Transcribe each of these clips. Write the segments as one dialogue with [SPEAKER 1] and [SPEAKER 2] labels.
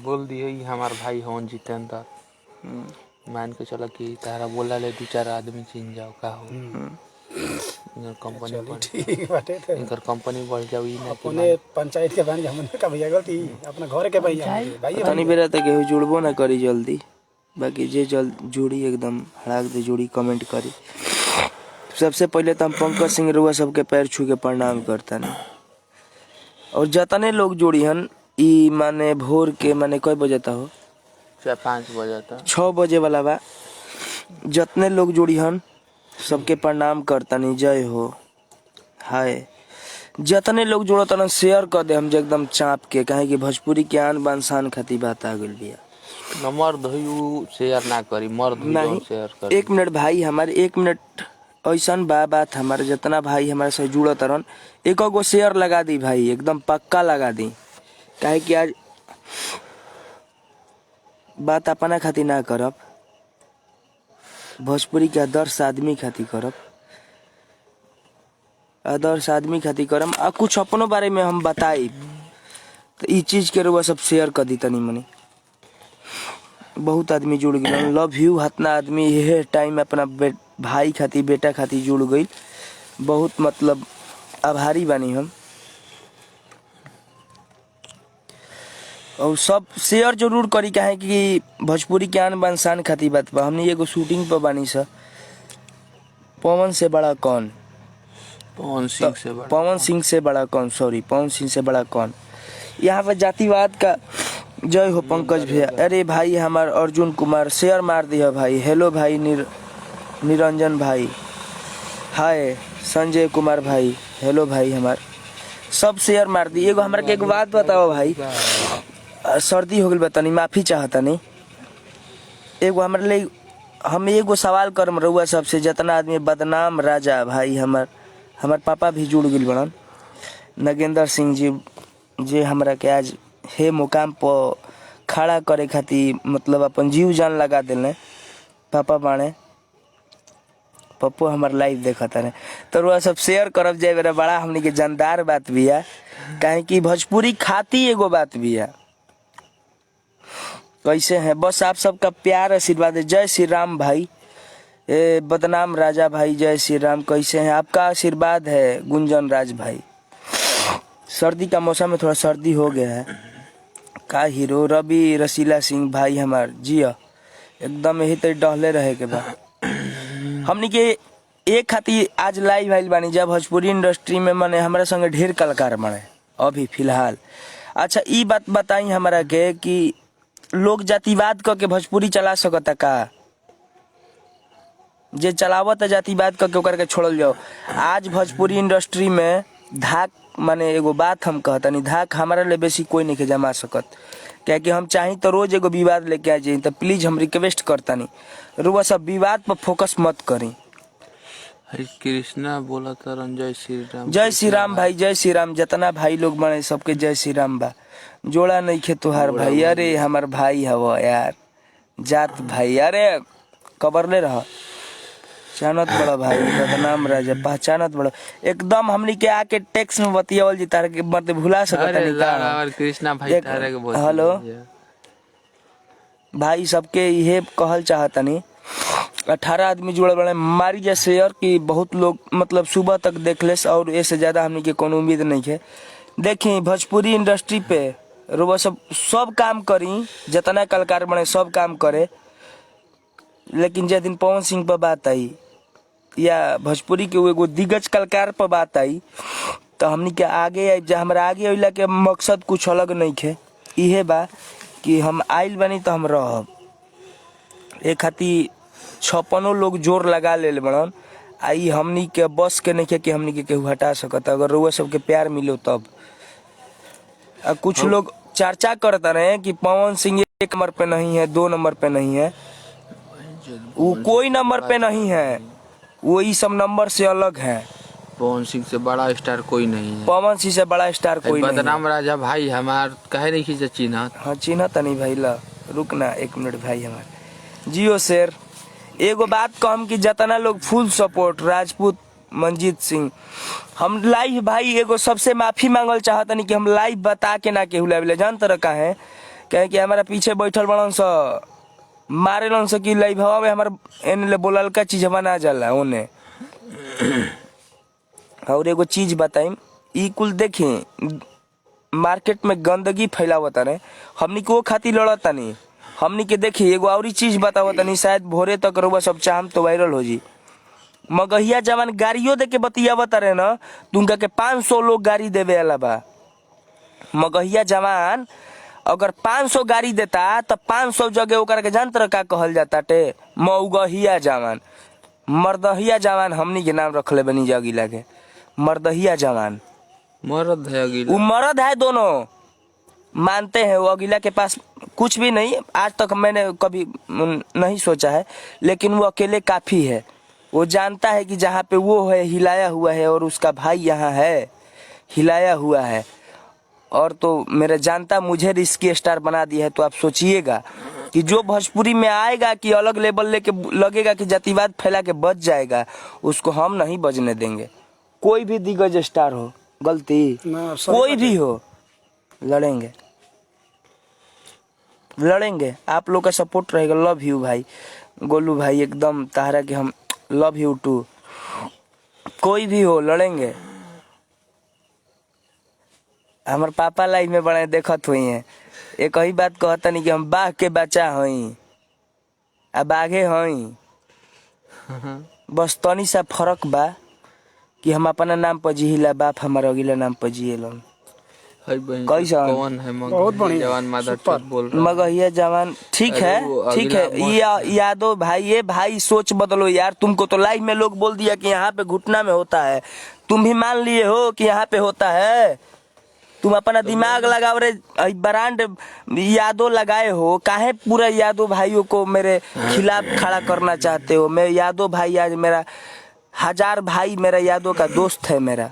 [SPEAKER 1] बोल दिए ही हमार भाई होन जितेंद्र। मान के चलो कि तारा बोला ले 2-4 आदमी चिन जाओ का हो। इनकर कंपनी बढ़
[SPEAKER 2] ठीक बाटे थे
[SPEAKER 1] इनकर कंपनी बढ़ जाओ ई ना
[SPEAKER 2] अपने पंचायत के बन हमने का भैया गलती अपना घर के भैया भाई
[SPEAKER 3] तनी बेरा तक केहू जुड़बो ना करी जल्दी, बाकी जे जल्द जुड़ी एकदम हड़ाक दे जुड़ी कमेंट करी। सबसे पहले तो हम पंकज सिंह रुआ सबके पैर छू के प्रणाम करता नहीं। और जतने लोग जुड़ी हन ई माने भोर के माने कई बजे हो
[SPEAKER 1] 5 बजे तक
[SPEAKER 3] 6 बजे वाला बा। जतने लोग जुड़ी हन सबके प्रणाम करता नहीं। जय हो हाय। जतने लोग जुड़त न शेयर कर दे हम एकदम चाप के, काहे कि भोजपुरी के आन बान शान खाती बात आ गइल बिया।
[SPEAKER 1] नंबर धइउ शेयर ना करी, मर्द
[SPEAKER 3] नहीं
[SPEAKER 1] शेयर करी।
[SPEAKER 3] 1 मिनट भाई हमारे 1 मिनट ऐसा बात हमारे जितना भाई हमारे से जुड़त रहन एक गो शेयर लगा दी भाई, एकदम पक्का लगा दी। काहे कि आज बात अपना खातिर ना करब, भोजपुरी के आदर्श आदमी खातिर करब, आदर्श आदमी खातिर करम। आ कुछ अपनों बारे में हम बताई तो ई चीज के रुआ सब शेयर कर दी तनी मनी। बहुत आदमी जुड़ गए, लव यू हतना आदमी ये टाइम अपना भाई खातिर बेटा खातिर जुड़ गई। बहुत मतलब आभारी बानी हम। और सब शेयर जरूर करी, काहे कि भोजपुरी के आन बान शान खातिर बात बा। हमने एगो शूटिंग पर बानी सा, पवन से बड़ा कौन,
[SPEAKER 1] पवन सिंह से बड़ा
[SPEAKER 3] कौन, सॉरी पवन सिंह से बड़ा कौन। यहाँ पर जातिवाद का जय हो पंकज भैया। अरे भाई हमार अर्जुन कुमार शेयर मार दिया भाई। हेलो भाई निरंजन भाई, हाय संजय कुमार भाई, हेलो भाई हमार सब शेयर मार दी। एगो हमारे के एक बात बताओ भाई, सर्दी हो गई बतानी माफी चाहता नहीं। एगो हमारे लिए हम एगो सवाल करम रहुआ सबसे, जितना आदमी बदनाम राजा भाई हमार पापा भी जुड़ गए बड़न नगेंद्र सिंह जी, जे हमरा के आज हे मुकाम पर खड़ा करे खातिर मतलब अपन जीव जान लगा दिले। पापा बाणे पप्पो हमार लाइव देखा था तो वह सब शेयर करब जाए मेरा बड़ा हमनी के जानदार बात भी है। काहे कि भोजपुरी खाती एगो बात भी है। कैसे है बस आप सबका प्यार आशीर्वाद है। जय श्री राम भाई, बदनाम राजा भाई जय श्री राम। कैसे हैं, आपका आशीर्वाद है गुंजन राज भाई। सर्दी का मौसम में थोड़ा सर्दी हो गया है का। हीरो रवि रसीला सिंह भाई हमार जिया एकदम यही तो डहले रहे के बाद हमनी के एक खातिर आज लाइव आइल बानी। जब भोजपुरी इंडस्ट्री में मने हमारे संगे ढेर कलाकार बने अभी फिलहाल। अच्छा ई बात बताई हमारा के कि लोग जातिवाद करके भोजपुरी चला सकता का? जे चलावत जातिवाद करके ओकर के छोड़ल जाओ। आज भोजपुरी इंडस्ट्री में धाक माने एगो बात हम कहता नहीं, धाक हमारा ले बेसी कोई नहीं के जमा सकत। क्या कि हम चाही तो रोज एगो विवाद लेके आ जाए। तो प्लीज हम रिक्वेस्ट करता नहीं रुआ सब विवाद पर फोकस मत करी।
[SPEAKER 1] हरे कृष्णा बोला था जय श्री राम।
[SPEAKER 3] जय श्री राम भाई, जय श्री राम। जितना भाई लोग बने सबके जय श्री राम बा। जोड़ा नहीं खे तुहार भाई, अरे हमार भाई हवा यार जात भाई। अरे कबर ले रहा पहचानत बड़ा भाई, बदनाम राजा पहचानत बड़ा एकदम। हमनी के आके टेक्स्ट में बतियावल जी तार के मत भुला सकता नहीं का।
[SPEAKER 1] कृष्णा भाई तारे के बोल
[SPEAKER 3] हेलो भाई सबके ये कहल चाहता नहीं। 18 आदमी जुड़े बड़े मारी जा शेयर की बहुत लोग मतलब सुबह तक देख ले और इससे ज्यादा हमनी के कोनो उम्मीद नहीं है। देखी भोजपुरी इंडस्ट्री पे रुआ सब काम करी, जितना कलाकार बने सब काम करे। लेकिन जिस दिन पवन सिंह पर बात आई या भोजपुरी के एगो दिग्गज कलाकार पर बात आई तो हमनी के आगे आई। जब हमारा आगे अइला के मकसद कुछ अलग नहीं है, इहे बा कि हम आइल बनी तो हम रहब। एक खातिर 56 लोग जोर लगा ले बड़न। आई हमनी के बस के नहीं है कि हमनी के केहू हटा सकता। अगर रुआ सबके प्यार मिलो तब। कुछ लोग चर्चा करता रहे कि पवन सिंह 1 नंबर पे नहीं है, 2 नंबर पे नहीं है। वो कोई नंबर पे नहीं है, वो ये सब नंबर से अलग है।
[SPEAKER 1] पवन सिंह से बड़ा स्टार कोई नहीं है।
[SPEAKER 3] पवन सिंह से बड़ा स्टार कोई नहीं है।
[SPEAKER 1] बदनाम राजा भाई हमार कहे नहीं खींचे चिन्ह।
[SPEAKER 3] हाँ चिन्ह तो नहीं भाई। ला रुक ना 1 मिनट भाई हमार जियो शेर। एगो बात कहम कि जितना लोग फुल सपोर्ट राजपूत मंजीत सिंह हम लाइव भाई एगो सबसे माफी मांगल चाहता नहीं कि हम लाइव बता के ना केहू लाइव ले जान तरह का है कहे कि हमारा पीछे बैठल बड़न स मारे लन स कि लइभवा में हमार एने बोलल का चीज बना जाला ओने। और एगो चीज बताइम, ई कुल देखी मार्केट में गंदगी फैलावता ने, हमनी को खातिर लड़ता नहीं। हमनी के देखी एगो और चीज बतावता नहीं, शायद भोरे तक रउआ सब चाहम तो वायरल हो जी। मगहिया जवान गाड़ियों दे के बतियावता रहे ना, तुमका के 500 लोग गाड़ी देवे वाला बा। मगहिया जवान अगर 500 गाड़ी देता तो 500 जगह ओकरा के जानतर का कहल जाता टे, मऊगहिया जवान। मर्दहिया जवान हमनी के नाम रखले बनी जगिला के, मर्दहिया जवान।
[SPEAKER 1] मर्द है अगीला,
[SPEAKER 3] वो मर्द है, दोनों मानते हैं। वो अगीला के पास कुछ भी नहीं, आज तक मैंने कभी नहीं सोचा है, लेकिन वो अकेले काफी है। वो जानता है कि जहाँ पे वो है हिलाया हुआ है और उसका भाई यहाँ है हिलाया हुआ है। और तो मेरा जानता मुझे रिस्की स्टार बना दिया है। तो आप सोचिएगा कि जो भोजपुरी में आएगा कि अलग लेवल लेके लगेगा कि जातिवाद फैला के बच जाएगा, उसको हम नहीं बजने देंगे। कोई भी दिग्गज स्टार हो, गलती कोई भी हो, लड़ेंगे लड़ेंगे। आप लोग का सपोर्ट रहेगा। लव यू भाई गोलू भाई, एकदम तारा के हम लव यू टू। कोई भी हो लड़ेंगे। हमारे पापा लाइफ में बड़े देखत हुई हैं, एक ही बात कहता नहीं कि हम बाघ के बच्चा हई आ बाघे हई। बस तनी सा फर्क बा कि हम अपना नाम पर जिहिला, बाप हमारा अगला नाम पर जिएलन। कैसा
[SPEAKER 1] कौन है
[SPEAKER 2] बहुत बढ़िया
[SPEAKER 1] जवान मादर चोद बोल रहा है।
[SPEAKER 3] मगहिया जवान ठीक है, ठीक है। यादव भाई, ये भाई सोच बदलो यार। तुमको तो लाइव में लोग बोल दिया कि यहाँ पे घुटना में होता है, तुम भी मान लिए हो कि यहाँ पे होता है। तुम अपना दिमाग लगाओ रे। ब्रांड यादव लगाए हो, काहे पूरा यादव भाइयों को मेरे खिलाफ खड़ा करना चाहते हो। मैं यादव भाई, आज मेरा 1000 भाई मेरा यादव का दोस्त है, मेरा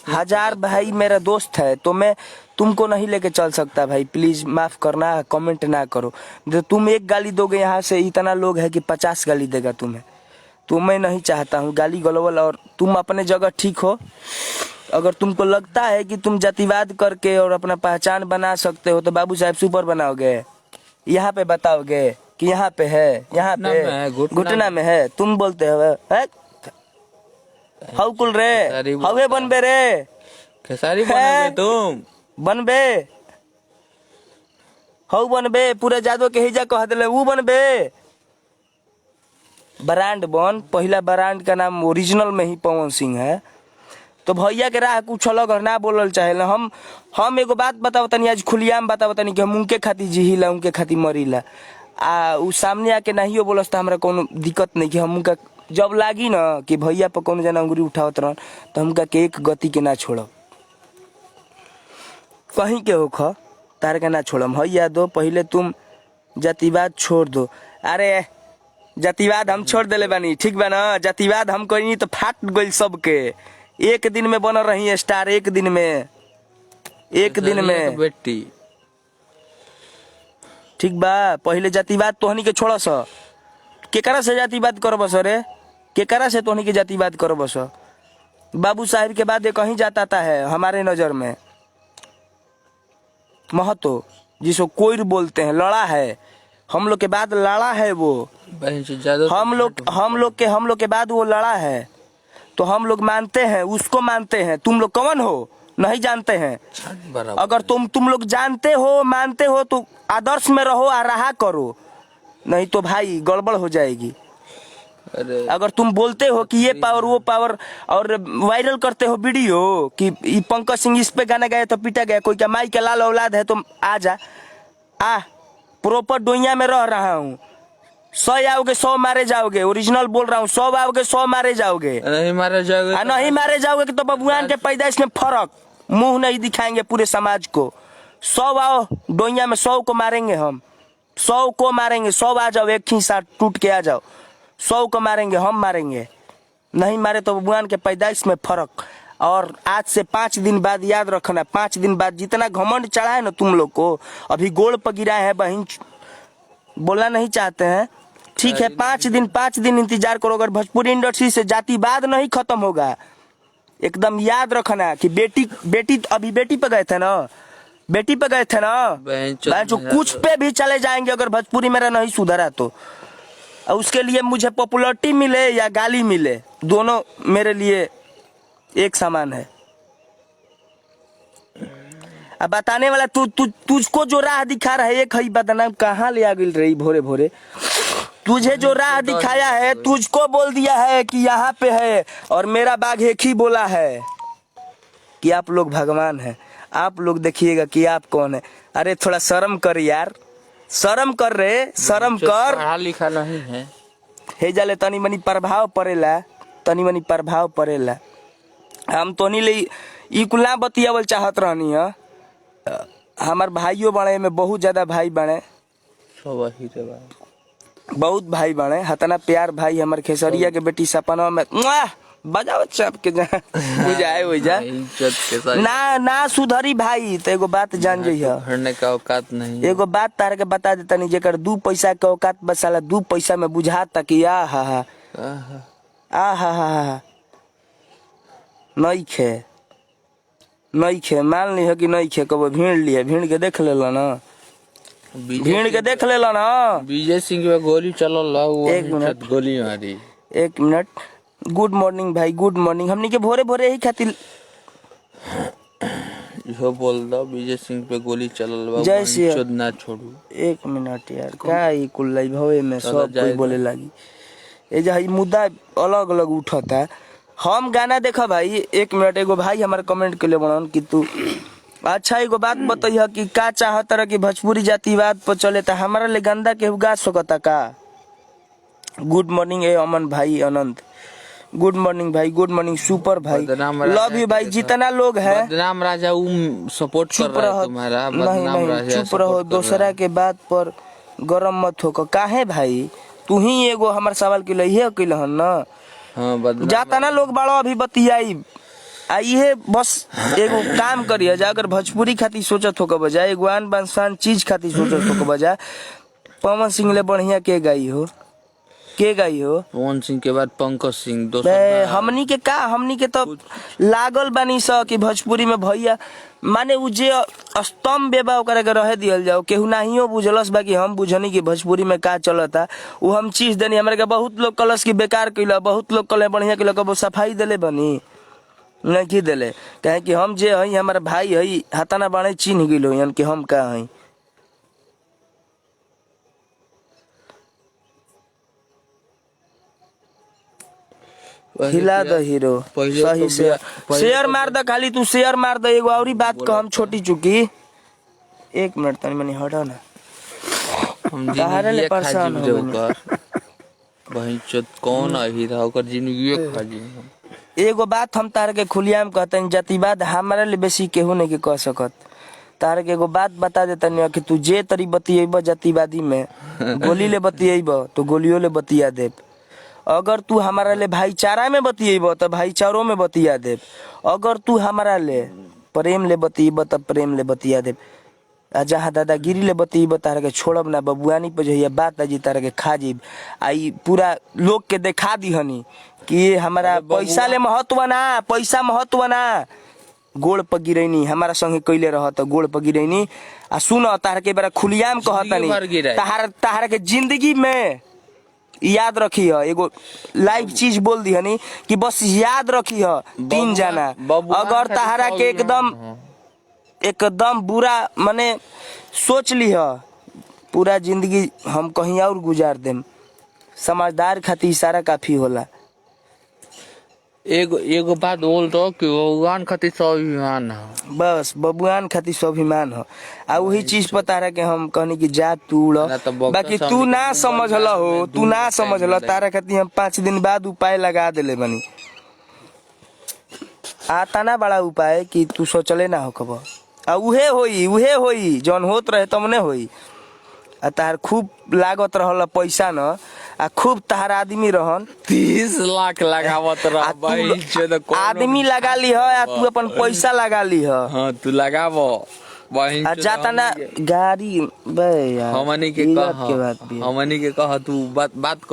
[SPEAKER 3] 1000 भाई मेरा दोस्त है। तो मैं तुमको नहीं लेके चल सकता भाई, प्लीज माफ करना, कमेंट ना करो। जो तुम एक गाली दोगे यहाँ से इतना लोग है कि 50 गाली देगा तुम्हें। तो मैं नहीं चाहता हूँ गाली गलौल। और तुम अपने जगह ठीक हो। अगर तुमको लगता है कि तुम जातिवाद करके और अपना पहचान बना सकते हो तो बाबू साहब सुपर बनाओगे। यहाँ पे बताओगे कि यहाँ पे है, यहाँ पे घुटना में है। तुम बोलते हो हाउ कुल रे, हवे बनबे रे,
[SPEAKER 1] खेसारी बनबे तुम,
[SPEAKER 3] बनबे हाउ बनबे, पूरा जादव के हिजा कह दिले वो बनबे। ब्रांड बन। पहला ब्रांड का नाम ओरिजिनल में ही पवन सिंह है। तो भैया के राह कुछ अलग ना बोलल चाहे। हम एगो बात बताओ तनी, आज खुलियाम बताओ तनी कि हम उनके खातिर जिहिला, उनके खातिर मरीला। उ सामने आके नहीं हो बोलस तो हमरा कोनो दिक्कत नहीं कि हम उनका जब लागी ना कि भैया पर कोनो जना अंगुरी उठावत रहन तो हमका के एक गति के ना छोड़ब, कहीं के हो ख तार के ना छोड़म। भैया दो पहले तुम जातिवाद छोड़ दो। अरे जातिवाद हम छोड़ देले बानी, ठीक बा ना। जातिवाद हम कहीं तो फाट गइल सबके। एक दिन में बन रही स्टार, एक दिन में, एक दिन में
[SPEAKER 1] बेटी।
[SPEAKER 3] ठीक बा। पहले जातिवाद तोहनी के छोड़ स, केकरा से जातिवाद करब स रे, केकरा से तोहनी के जातिवाद करब स। बाबू साहिब के बाद एक कहीं जाता है हमारे नजर में, महतो जिसको कोई बोलते हैं, लड़ा है हम लोग के बाद, लड़ा है वो। हम लोग के बाद वो लड़ा है। तो हम लोग मानते हैं, उसको मानते हैं। तुम लोग कौन हो नहीं जानते हैं। अगर तुम लोग जानते हो, मानते हो तो आदर्श में रहो और रहा करो, नहीं तो भाई गड़बड़ हो जाएगी। अगर तुम बोलते हो कि ये पावर वो पावर और वायरल करते हो वीडियो कि पंकज सिंह इस पे गाना गाया तो पीटा गया, कोई का माई के लाल औलाद है तो आ जा, प्रॉपर डोइया में रह रहा हूँ। 100 आओगे 100 मारे जाओगे, ओरिजिनल बोल रहा हूँ। 100 आओगे 100 मारे जाओगे,
[SPEAKER 1] नहीं मारे जाओगे,
[SPEAKER 3] नहीं मारे जाओगे तो बबुआन के पैदाइश में फर्क मुंह नहीं दिखाएंगे पूरे समाज को। 100 आओ डोइया में, 100 को मारेंगे हम, 100 को मारेंगे। 100 आ जाओ, एक ही साथ टूट के आ जाओ, 100 को मारेंगे, हम मारेंगे। नहीं मारे तो बबुआन के पैदाइश में फर्क। और आज से 5 दिन बाद याद रखना, 5 दिन बाद जितना घमंड चढ़ा है ना तुम लोग को, अभी गोड़ पर गिराए हैं बहन, बोलना नहीं चाहते हैं, ठीक है। 5 दिन इंतजार करो। अगर भोजपुरी इंडस्ट्री से जातिवाद नहीं खत्म होगा, एकदम याद रखना कि बेटी अभी बेटी पे गए थे ना, बेटी पे गए थे ना, जो कुछ पे भी चले जाएंगे अगर भोजपुरी मेरा नहीं सुधरा तो। और उसके लिए मुझे पॉपुलरिटी मिले या गाली मिले, दोनों मेरे लिए एक समान है। अब बताने वाला तुझको जो राह दिखा रहा है एक ही बदनाम कहाँ ले आ गई रही भोरे भोरे। तुझे जो राह दिखाया है तुझको बोल दिया है कि यहाँ पे है, और मेरा बाघ एक ही बोला है कि आप लोग भगवान हैं, आप लोग देखिएगा कि आप कौन है। अरे थोड़ा शर्म कर यार, शर्म कर रे, शर्म कर।
[SPEAKER 1] पढ़ा लिखा नहीं है
[SPEAKER 3] हे जाले तनी मनी प्रभाव पड़ेला, तनी मनी प्रभाव पड़ेला। हम तो नहीं ले ई कुला बतियावल चाहत रहनी है। हमार भाइयों बड़े में बहुत ज्यादा भाई बने,
[SPEAKER 1] सब ही रे बा
[SPEAKER 3] बहुत भाई बने, हतना प्यार भाई हमार खेसरिया के बेटी सपना में बजाओ चाप के जा बुझाए हो जा
[SPEAKER 1] इज्जत के साथ
[SPEAKER 3] ना ना सुधरी भाई। तो एगो बात जान जइहा,
[SPEAKER 1] भरने का औकात नहीं।
[SPEAKER 3] एगो बात तार के बता देता नहीं, जेकर 2 पैसा के औकात बसाला 2 पैसा में बुझाता कि आ हा नहीं खे मान ली है कि नहीं खे, कब भीड़ लिए भीड़ के देख लेला ना, भीड़ के देख लेला ना।
[SPEAKER 1] विजय सिंह में गोली चलल,
[SPEAKER 3] एक मिनट
[SPEAKER 1] गोली मारी।
[SPEAKER 3] 1 मिनट। गुड मॉर्निंग भाई, गुड मॉर्निंग। हमनी के भोरे भोरे यही खातिर
[SPEAKER 1] यो बोल दो विजय सिंह पे गोली चलल बा,
[SPEAKER 3] जय श्री
[SPEAKER 1] चोद ना छोड़ू।
[SPEAKER 3] 1 मिनट यार, का ई कुल्लाई भवे में सब कोई बोले लागी। ए जे ई मुद्दा अलग अलग उठता। हम गाना देखा भाई, 1 मिनट। एगो भाई हमारे कमेंट के लिए बनन कि तू अच्छा एगो बात बताइए कि का चाहत रहा कि भोजपुरी जातिवाद पर चले, तो हमारा ले गंदा के उगा सकता का। गुड मॉर्निंग ए अमन भाई, अनंत गुड मॉर्निंग भाई, गुड मॉर्निंग सुपर भाई, लव यू भाई। जितना लोग है
[SPEAKER 1] बदनाम राजा सपोर्ट कर रहा है तुम्हारा, बदनाम राजा
[SPEAKER 3] चुप रहो, दूसरा के बात पर गरम मत हो। काहे भाई, तू ही एगो हमारे सवाल के लिए अकेले ना।
[SPEAKER 1] हाँ,
[SPEAKER 3] जाता ना लोग बड़ा अभी बतियाई आइए, बस एगो काम करिए जा। अगर भोजपुरी खातिर सोचत हो के बजाय, एगो आन बान शान चीज खातिर सोचत हो के बजाय, पवन सिंह ले बढ़िया के गाई हो,
[SPEAKER 1] पवन सिंह के बाद पंकज सिंह।
[SPEAKER 3] हमनी के तो लागल बानी स कि भोजपुरी में भैया माने उ जे स्तंभ बेबा ओकरा के रहे दियल जाओ। केहू नाहियो बुझलस बा कि हम बुझनी कि भोजपुरी में का चलता, वो हम चीज देनी। हमरा के बहुत लोग कलस की बेकार कइला, बहुत लोग कले बढ़िया कइला, कबो सफाई देले बनी नहीं देले। कहे कि हम जे हई हमारा भाई हई, हताना बाणे चिन्ह गइलो यानी कि हम का हई। हिला द हीरो सही से शेयर मार द, खाली तू शेयर मार द। एगो औरी बात को हम छोटी चुकी, 1 मिनट तनी मनी हटो ना, तारे ले परेशान हो गए।
[SPEAKER 1] भाई चोद कौन हीरा ओकर जिंदगी खा जी।
[SPEAKER 3] एगो बात हम तार के खुलियाम कहतन, जातिवाद हमारे लिए बेसी केहू नहीं के कह सकत। तार के एगो बात बता देतन कि तू जे तरी बतियेब जातिवादी में, गोली ले बतियेब तो गोलियों ले बतिया देब। अगर तू हमारा ले भाईचारा में बतियेब तो भाईचारों में बतिया देब। अगर तू हमारा ले प्रेम ले बतियेब तो प्रेम ले बतिया देब। आ जहाँ दादागिरी ले बतियेब तारा के छोड़ब ना, बबुआनी पे जो बात आजी तारा के खा जीब। आई पूरा लोग के देखा दीहनी कि ये हमारा पैसा ले महत्व ना, पैसा महत्व ना। गोड़ पर गिरैनी हमारा संगे कैले रह तो गोड़ पर गिरैनी। आ सुन तार के बार खुलियाम कहतनी, तार के जिंदगी में याद रखी है, एगो लाइव चीज बोल दी हनी कि बस याद रखी है 3 जना। अगर तहारा के एकदम बुरा माने सोच ली है, पूरा जिंदगी हम कहीं और गुजार देम। समझदार खातिर इशारा काफी होला।
[SPEAKER 1] एगो बात बोल दो कि बबुआन खातिर स्वाभिमान है,
[SPEAKER 3] बस बबुआन खातिर स्वाभिमान हो। आ वही चीज पता रहा कि हम कहनी कि जा तू उड़, बाकी तू ना समझल हो, तू ना समझल। तारा खातिर हम 5 दिन बाद उपाय लगा देले बनी। आता ना बड़ा उपाय कि तू सोचले ना हो कब। आ उहे होई जौन होत रहे तमने होई। आ तार खूब लागत रहल पैसा न, आ खूब तार आदमी रहन
[SPEAKER 1] 30 लाख लगावत रह भाई।
[SPEAKER 3] आदमी लगा ली है आ तू अपन पैसा लगा ली है।
[SPEAKER 1] हाँ तू लगावो
[SPEAKER 3] आ जाता ना गाड़ी बे यार,
[SPEAKER 1] हमनी के कह तू बात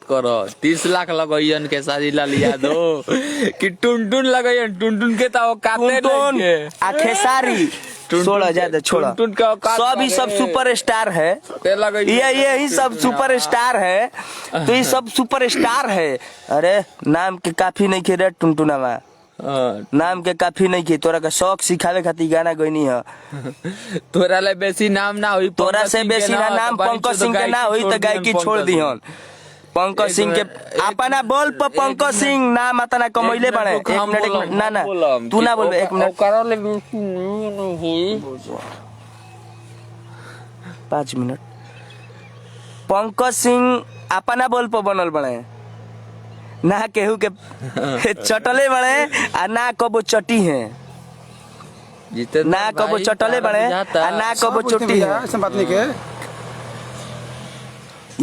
[SPEAKER 1] कर 30 लाख लगइयन के शादी ला लिया दो कि टुनटुन लगइयन। टुनटुन के तो काटे
[SPEAKER 3] आ खेसारी 16 ज्यादा छोड़ा, सब ही सब सुपर स्टार है, यही सब सुपर स्टार है, तो ये सब सुपर स्टार है। अरे नाम के काफी नहीं खे रे टुनटुनावा, नाम के काफी नहीं खे, तोरा का शौक सिखावे खातिर गाना गईनी है।
[SPEAKER 1] तोरा ले बेसी नाम ना हुई,
[SPEAKER 3] तोरा से बेसी ना नाम पंकज सिंह के ना हुई तो गायकी छोड़ दिहन। पंकज सिंह के अपना बोल पर पंकज सिंह नाम अतना कमैले बने। एक मिनट ना ना तू ना बोल, एक मिनट 5 मिनट। पंकज सिंह अपना बोल पर बनल बने, ना केहू के चटले बने आ ना कबो चटी है, ना कबो चटले बने आ ना कबो चोटी है।
[SPEAKER 2] ऐसा बात नहीं के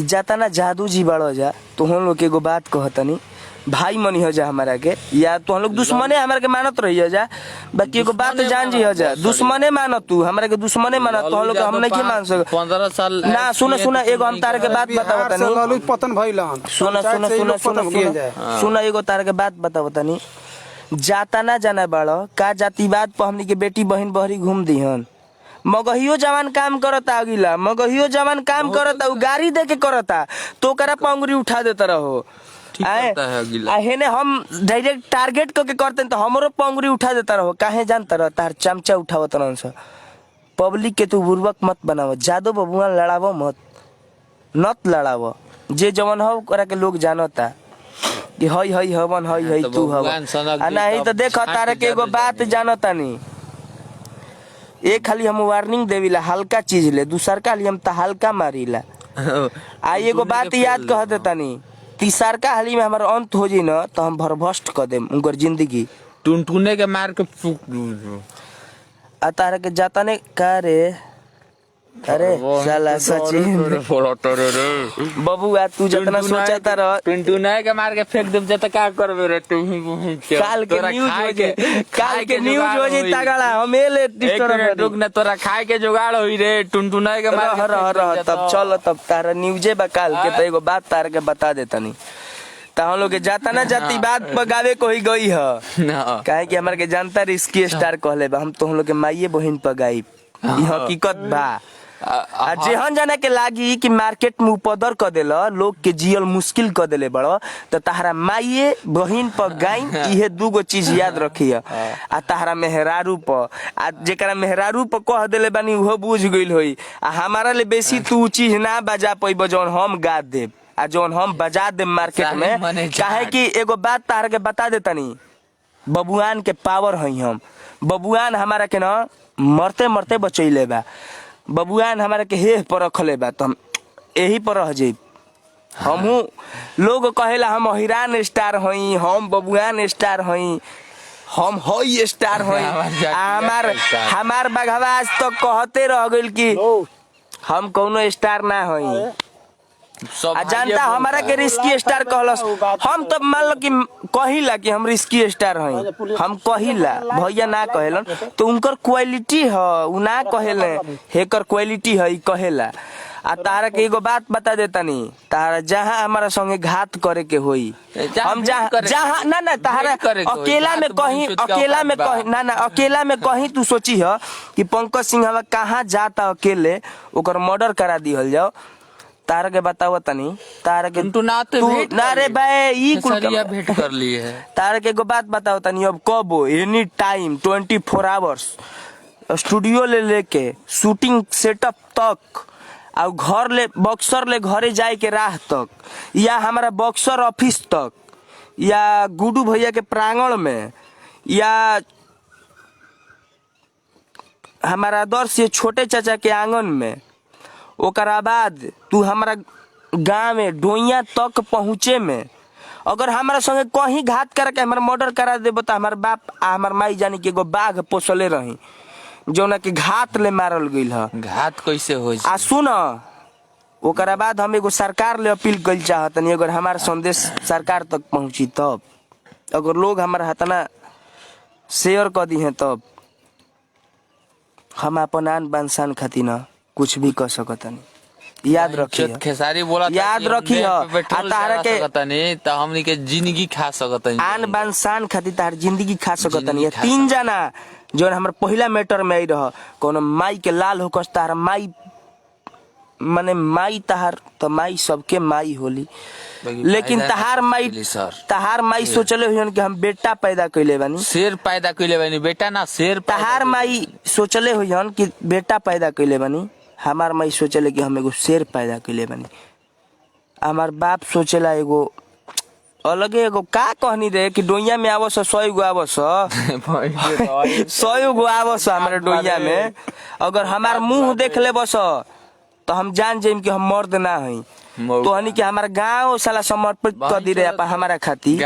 [SPEAKER 3] जाता ना जादू जी बड़ो जा, तो हम लोग के एगो बात कहतनी, भाई मनी हो जा हमारा के, या तो हम लोग दुश्मने हमारा के मानत रही जा, बाकी एगो बात जान जी हो जा, दुश्मने मानो तू हमारा के, दुश्मने मानो तो हम लोग हम नहीं मान सके।
[SPEAKER 1] 15 साल
[SPEAKER 3] ना सुनो एगो हम तारे के बात बतावतनी,
[SPEAKER 2] लालू पतन भइलन।
[SPEAKER 3] सुनो एगो तारे के बात बतावतनी। जाता ना जाना बड़ो का जातिवाद पर हमनी के बेटी बहन बहरी घूम दिहन, मगहियो जवान काम करता, अगिला मगहियो जवान काम करता, उ गाड़ी दे के करता तो ओकरा पंगुरी उठा देता रहो। हेने हम डायरेक्ट टारगेट करके करते तो हमरो पंगुरी उठा देता रहो, काहे जानता रहो, तार चमचा उठावत रहन से। पब्लिक के तू बुर्बक मत बनावो, जादो बबुआ लड़ावो मत, नत लड़ावो, जे जवन हो करा के लोग जानता कि हई हई हवन हई हई तू हवन, नहीं तो देखो तारे के एगो बात जानता नहीं, एक खाली हम वार्निंग देविला हल्का चीज ले, दूसर का हम तो हल्का मारीला। आ एगो बात याद कह देता नहीं, तीसर का हाली में हमारा अंत हो जाई ना तो हम भरभस्ट कर देम उनकर जिंदगी,
[SPEAKER 1] टुनटुने के मार के फूक
[SPEAKER 3] आ तारा के जाता ने का रे। अरे साला सचिन बबुआ तू जितना सोचता रह,
[SPEAKER 1] टुनटुने के मार के फेंक देम जत का करबे रे तू ही।
[SPEAKER 3] काल के न्यूज हो जाए, काल के न्यूज हो जाए तगड़ा, हमेले डिस्टर्ब
[SPEAKER 1] रुक न, तोरा खाए के जुगाड़ होई रे, टुनटुने के मार
[SPEAKER 3] रह तब चल, तब तारा न्यूजे बा काल के, तो एगो बात तारा के बता देता नहीं, तो हम लोग के जाता ना जाती बात पगावे को ही गई है, काहे कि हमारे के जानता रिस्की स्टार कहले बा, हम तो हम लोग के माइये बहन पगाई, ई हकीकत बा। आ जेहन जाने के लागी कि मार्केट में उपदर कर देला, लोग के जियल मुश्किल कर देले बड़ो, तो तारा माइये बहिन पर गाय, इहे दूगो चीज याद रखिए। आ तारा मेहरारू पर, आ जेकरा मेहरारू पर कह देले बानी उहो बुझ गइल होई, आ हमारा ले बेसी तू चीज ना बजा पैबो जौन हम गा देब, आ जौन हम बजा देब मार्केट में। काहे कि एगो बात तारा के बता देतनी, बबुआन के पावर हई हम, बबुआन हमारा के ना मरते मरते बचैले बा, बबुआन हमारे के हेह पर रखले बा, तो हम यही पर रह जाइब। हमहू लोग कहेला हम हिरान स्टार हई, हम बबुआन स्टार हई, हम हई स्टार हई, हमार बघवास तो कहते रह गइल कि हम कौनो स्टार ना हई। जानता हमारा के रिस्की स्टार कहलस, हम तो मान लो कि कहिला कि हम रिस्की स्टार हई, हम कहिला, भैया ना कहेलन, तो उनकर क्वालिटी है, उ ना कहेले हेकर क्वालिटी है कहेला। आ तारा के एगो बात बता देता नहीं, तारा जहाँ हमारा संगे घात करे के होई, हम जहाँ ना ना तारा अकेला में कहीं, अकेला में कहीं ना ना अकेला में कहीं तू सोची है कि पंकज सिंह हमें कहाँ जाता अकेले, ओकर मर्डर करा दिहल जाओ। तारा के बताओ तनी, तारा के
[SPEAKER 1] तू
[SPEAKER 3] ना रे भाई ई
[SPEAKER 1] कुलिया भेंट कर ली है।
[SPEAKER 3] तारा के एगो बात बताओ तनी, अब कब एनी टाइम 24 आवर्स स्टूडियो ले लेके शूटिंग सेटअप तक, और घर ले बक्सर ले घरे जाए के राह तक, या हमारा बक्सर ऑफिस तक, या गुडू भैया के प्रांगण में, या हमारा आदर्श ये छोटे चाचा के आंगन में, ओकरा बाद तू हमारा गांव में डोइया तक पहुँचे में अगर हमारा संगे कहीं घात करके हमारा मर्डर करा देबो, तो हमार बाप आ हमार माई जानी के एगो बाघ पोसले रही जौना के घात ले मारल गइल ह।
[SPEAKER 1] घात कैसे हो?
[SPEAKER 3] आ सुन, ओकरा बाद हम एगो सरकार ले अपील कइल चाहतनी, अगर हमार संदेश सरकार तक पहुंची तब, अगर लोग हमारा हतना शेयर कर दी हैं तब हम अपन आन बान शान खातिर न कुछ भी कर सकतनी। याद रखी
[SPEAKER 1] खेसारी बोला
[SPEAKER 3] याद रखी हो
[SPEAKER 1] तारा के नहीं तो हमनी के जिंदगी खा सकत
[SPEAKER 3] आन बान शान खातिर तार जिंदगी खा सकत नहीं। तीन जना जो हमारे पहला मैटर में आई रह कोनो माई के लाल होकस तार माई माने माई तहार तो माई सबके माई होली लेकिन तहार माई सोचले हुई कि हम बेटा पैदा कैले बानी
[SPEAKER 1] शेर पैदा कैले बानी बेटा ना शेर
[SPEAKER 3] तहार माई सोचले हुई कि बेटा पैदा कैले बानी हमार माई सोचले कि हम एगो शेर पैदा कैले बानी। हमार बाप सोचेला एगो अलगे एगो का कहनी रे कि डोइया में आवस 100 गो आवस 100 गो आवस हमारे डोइया में अगर हमार मुंह देख ले बस तो हम जान जाइम कि हम मर्द ना हई तो हनी के हमारा गांव साला समर्पित कर दी रे हमारा खातिर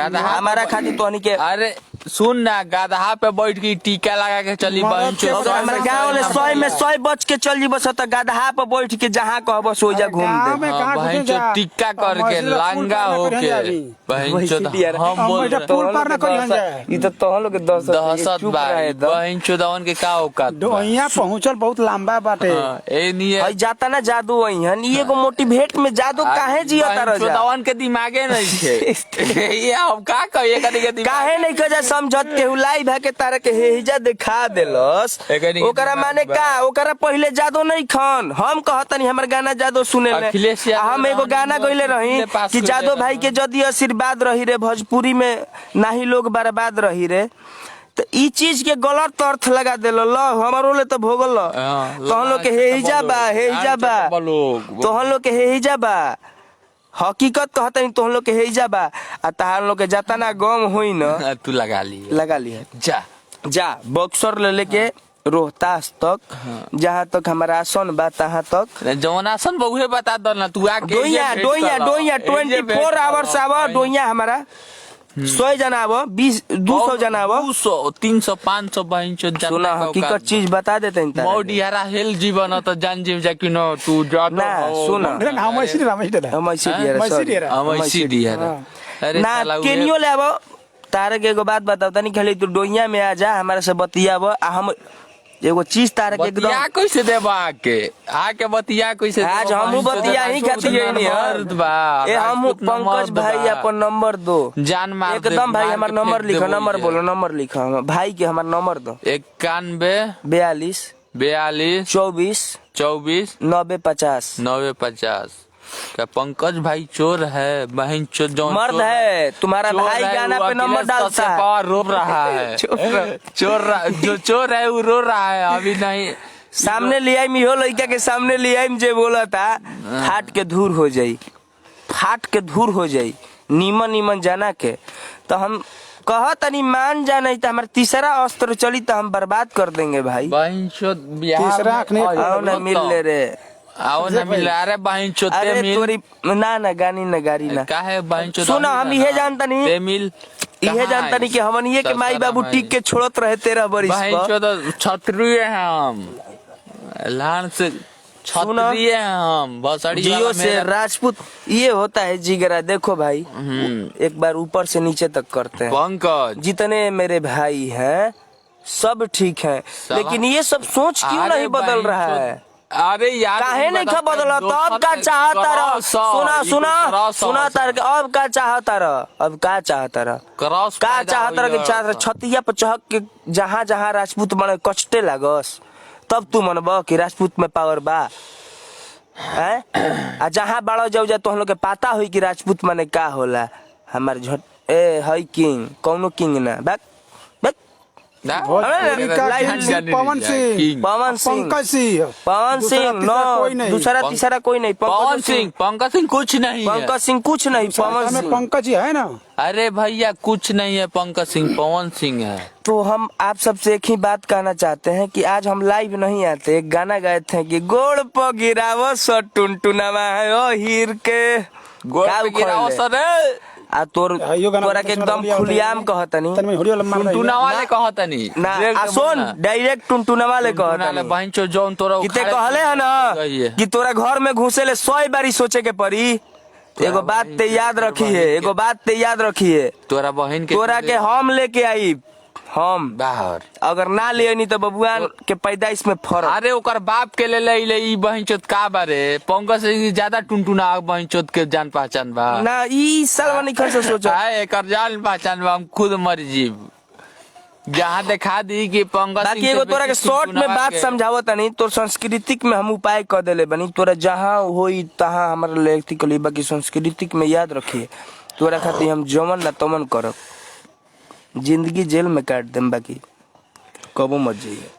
[SPEAKER 3] तो हनी के
[SPEAKER 1] अरे सुन ना गधा पे बैठ के टीका लगा के चली
[SPEAKER 3] हमारे गांव ले 100 में 100 बच के चल जी बस तो गधा पे बैठ के जहाँ कहब सोजा घूम दे
[SPEAKER 1] टीका करके लांगा होके हम बोल
[SPEAKER 3] ई तो तोहन लोग के
[SPEAKER 1] दहशत बा बहन चोदवन के का औकात
[SPEAKER 2] डोइया पहुंचल बहुत लंबा बाटे
[SPEAKER 1] ए नहीं
[SPEAKER 3] हई जाता ना जादू वहीन ई एगो मोटिवेट में जादू काहे जियता रह जा
[SPEAKER 1] चोदवन के दिमागे नहीं छे ये हम का कहिए कदी के
[SPEAKER 3] काहे नहीं कजा समझत के हुलाई भा के तारे के हेजा दिखा देलस ओकरा माने का ओकरा पहले जादू नहीं खन हम कहतनी हमर गाना जादू सुने ले हम एगो गाना गइले रही कि जादू भाई के जदी आशीर्वाद रही रे भोजपुरी में नाही लोग बर्बाद रही रे तो ई चीज के गलत अर्थ लगा देल हमारो ले तो भोगल तोहन लोग के हेजा बा तोहन लोग के हेजा बा हकीकत कहता नहीं तोहन लोग के हेजा बा आ तहार लोग के जाता ना गम होई न
[SPEAKER 1] तू लगा ली
[SPEAKER 3] जा बक्सर ले लेके रोहतास तक जहाँ तक हमारा आसन बा तहाँ तक
[SPEAKER 1] जौन आसन बहुए बता दो ना तू आके
[SPEAKER 3] डोइया 24 आवर्स आवा डोइया हमारा 100 जना आवा 200 जना आवा
[SPEAKER 1] 200 300 500 बहिंचो
[SPEAKER 3] सुना हकीकत चीज बता देते हैं
[SPEAKER 1] मौडियारा हेल जीवन तो जान जीव जा कि न तू जा
[SPEAKER 3] ना सुना अरे ना केनियो ले आवा तारे के एगो बात बताओ तनी खाली तू डोइया में आ जा हमारे से बतियावा हम एगो चीज तारे के एकदम
[SPEAKER 1] कैसे देबा आके बतिया कैसे
[SPEAKER 3] आज हमहू बतिया ही खाती है नहीं ए हम पंकज भाई अपन नंबर दो
[SPEAKER 1] जान मार
[SPEAKER 3] एकदम भाई हमारा नंबर लिखो नंबर लिखो भाई के हमारा नंबर दो
[SPEAKER 1] 91 42 24
[SPEAKER 3] 90 50
[SPEAKER 1] क्या पंकज भाई चोर है बहन चोर जो
[SPEAKER 3] मर्द है तुम्हारा भाई गाना पे नंबर डालता है
[SPEAKER 1] रो रहा है जो चोर है वो रो रहा है अभी नहीं
[SPEAKER 3] सामने ले आई हो लड़का के सामने ले आई जे बोला था फाट के धूर हो जाई नीमन जाना के तो हम कहा तनी मान जा नहीं तो हमारा तीसरा अस्त्र चली तो हम बर्बाद कर देंगे भाई
[SPEAKER 1] बहन चोर
[SPEAKER 2] तीसरा
[SPEAKER 3] ना मिल ले रे
[SPEAKER 1] आओ ना मिल अरे बहन चोते मिल
[SPEAKER 3] तोरी ना गाड़ी ना
[SPEAKER 1] काहे बहन चोत
[SPEAKER 3] सुना हम ये जानता नहीं
[SPEAKER 1] मिल
[SPEAKER 3] ये जानता नहीं कि हमन ये के माई बाबू टिक के छोड़त रहे 13 बरिस
[SPEAKER 1] बहन चोत छत्रिय है हम लान से छत्रिय है हम बसड़ी
[SPEAKER 3] जियो से राजपूत ये होता है जिगरा देखो भाई एक बार ऊपर से नीचे तक करते हैं
[SPEAKER 1] पंकज
[SPEAKER 3] जितने मेरे भाई हैं सब ठीक है लेकिन ये सब सोच क्यों नहीं बदल रहा है
[SPEAKER 1] अरे यार
[SPEAKER 3] काहे नहीं खा बदला तो अब का चाहता रहा सुना तार अब का चाहता रहा
[SPEAKER 1] क्रॉस
[SPEAKER 3] का चाहता रहा कि चाहता छतिया पर चहक के जहाँ राजपूत बने कष्टे लागस तब तू मनब कि राजपूत में पावर बा आ जहाँ बड़ा जाऊ जा तो हम लोग के पता हुई कि राजपूत माने का होला हमार झट ए हई किंग कौनो किंग ना बैक
[SPEAKER 2] पवन सिंह
[SPEAKER 3] नो दूसरा तीसरा कोई नहीं
[SPEAKER 1] पंकज सिंह कुछ नहीं
[SPEAKER 2] पंकज ही है ना।
[SPEAKER 1] अरे भैया कुछ नहीं है पंकज सिंह पवन सिंह है।
[SPEAKER 3] तो हम आप सबसे एक ही बात कहना चाहते हैं कि आज हम लाइव नहीं आते एक गाना गाए थे कि गोड़ पर गिरावो सो टुनटुनावा है ओ हीर के
[SPEAKER 1] गोड़ पर गिरावो सर
[SPEAKER 3] आ तोरा के एकदम खुलियाम कहतनी
[SPEAKER 1] टुनटुनावा ले कहतनी
[SPEAKER 3] ना सुन डायरेक्ट टुनटुनावा ले कहतनी
[SPEAKER 1] बहन चो जोन तोरा
[SPEAKER 3] किते कहले है ना कि तोरा घर में घुसे ले 100 बारी सोचे के पड़ी एगो बात ते याद रखी है तोरा बहन के हम लेके आई हम
[SPEAKER 1] बाहर
[SPEAKER 3] अगर ना ले नहीं तो बबुआन के पैदाइश में फर्क।
[SPEAKER 1] अरे ओकर बाप के ले ई बहिंचोद का बारे पंकज से ज्यादा टुनटुना बहिंचोद के जान पहचान बा
[SPEAKER 3] ना ई सालवा नहीं खर्च सोचो
[SPEAKER 1] है एकर जान पहचान बा हम खुद मर जीव जहाँ दिखा दी कि पंकज
[SPEAKER 3] बाकी एगो तोरा के शॉर्ट में बात समझावत नहीं तोर सांस्कृतिक में हम उपाय कर देले बनी तोरा जहाँ होई तहाँ हमारे लेती कली बाकी सांस्कृतिक में याद रखिए तोरा खातिर हम जमन ना तमन करब जिंदगी जेल में काट देम बाकी कबो मत जाइए